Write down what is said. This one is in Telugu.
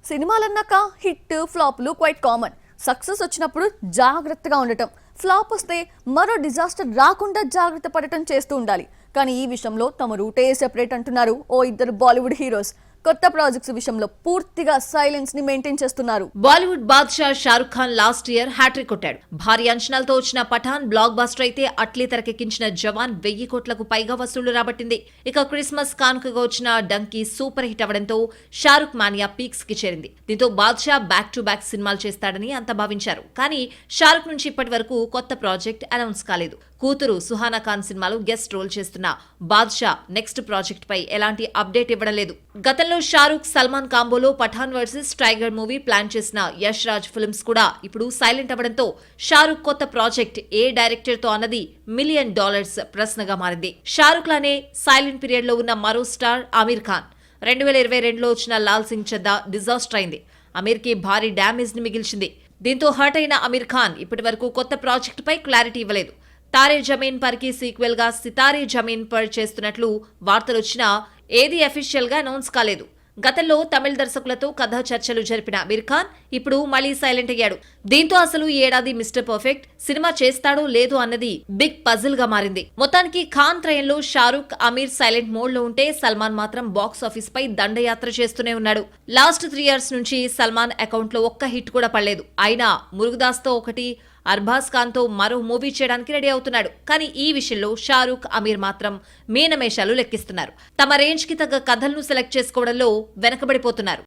సినిమాలన్నాక హిట్ ఫ్లాప్లు క్వైట్ కామన్. సక్సెస్ వచ్చినప్పుడు జాగ్రత్తగా ఉండటం, ఫ్లాప్ వస్తే మరో డిజాస్టర్ రాకుండా జాగ్రత్త పడటం చేస్తూ ఉండాలి. కానీ ఈ విషయంలో తమ రూటే సెపరేట్ అంటున్నారు ఓ ఇద్దరు బాలీవుడ్ హీరోస్. కొత్త ప్రాజెక్ట్స్ విషయంలో పూర్తిగా సైలెన్స్ ని మెయింటైన్ చేస్తున్నారు. బాలీవుడ్ బాద్షా Shahrukh Khan last year hat trick కొట్టాడు. భారీ అంచనాలతో వచ్చిన పఠాన్ బ్లాక్ బస్టర్ అయితే అట్లీ తెరకెక్కించిన జవాన్ 1000 కోట్లకు పైగా వసూళ్లు రాబట్టింది. ఇక క్రిస్మస్ కానుకగా వచ్చిన డంకీ సూపర్ హిట్ అవడంతో షారుఖ్ మానియా పీక్స్ కి చేరింది. దీంతో బాద్షా బ్యాక్ టు బ్యాక్ సినిమాలు చేస్తాడని అంతా భావించారు. కానీ షారుఖ్ నుంచి ఇప్పటి వరకు కొత్త ప్రాజెక్ట్ అనౌన్స్ కాలేదు. కూతురు సుహానా ఖాన్ సినిమాలో గెస్ట్ రోల్ చేస్తున్న బాద్షా నెక్స్ట్ ప్రాజెక్ట్ పై ఎలాంటి అప్డేట్ ఇవ్వడం లేదు. గతంలో షారుఖ్ సల్మాన్ కాంబోలో Pathaan versus Tiger movie plan చేసిన యష్ రాజ్ ఫిల్మ్స్ కూడా ఇప్పుడు సైలెంట్ అవ్వడంతో షారుఖ్ కొత్త ప్రాజెక్ట్ ఏ డైరెక్టర్ తో అన్నది $1 మిలియన్ ప్రశ్నగా మారింది. షారుఖ్ లానే సైలెంట్ పీరియడ్ లో ఉన్న మరో స్టార్ ఆమీర్ ఖాన్ 2022లో వచ్చిన లాల్ సింగ్ చద్దా డిజాస్టర్ అయింది. అమీర్ కి భారీ డ్యామేజ్ ని మిగిల్చింది. దీంతో హర్ట్ అయిన అమీర్ ఖాన్ ఇప్పటి వరకు కొత్త ప్రాజెక్ట్ పై క్లారిటీ ఇవ్వలేదు. తారే జమీన్ పర్ కి సీక్వెల్ గా సితారే జమీన్ పర్ చేస్తున్నట్లు వార్తలు వచ్చినా ఏది అఫీషియల్ గా అనౌన్స్ కాలేదు. గతంలో తమిళ దర్శకులతో కథ చర్చలు జరిపిన అమీర్ ఖాన్ ఇప్పుడు మళ్లీ సైలెంట్ అయ్యాడు. దీంతో అసలు ఈ ఏడాది మిస్టర్ పర్ఫెక్ట్ సినిమా చేస్తాడో లేదో అన్నది బిగ్ పజిల్ గా మారింది. మొత్తానికి ఖాన్ త్రయంలో షారుఖ్, అమీర్ సైలెంట్ మోడ్ లో ఉంటే సల్మాన్ మాత్రం బాక్స్ ఆఫీస్ పై దండయాత్ర చేస్తూనే ఉన్నాడు. లాస్ట్ 3 years నుంచి సల్మాన్ అకౌంట్ లో ఒక్క హిట్ కూడా పడలేదు. అయినా మురుగుదాస్ తో ఒకటి, అర్బాజ్ ఖాన్ తో మరో మూవీ చేయడానికి రెడీ అవుతున్నాడు. కానీ ఈ విషయంలో షారుఖ్, అమీర్ మాత్రం మీనమేషాలు లెక్కిస్తున్నారు. తమ రేంజ్ కి తగ్గ కథలను సెలెక్ట్ చేసుకోవడంలో వెనకబడిపోతున్నారు.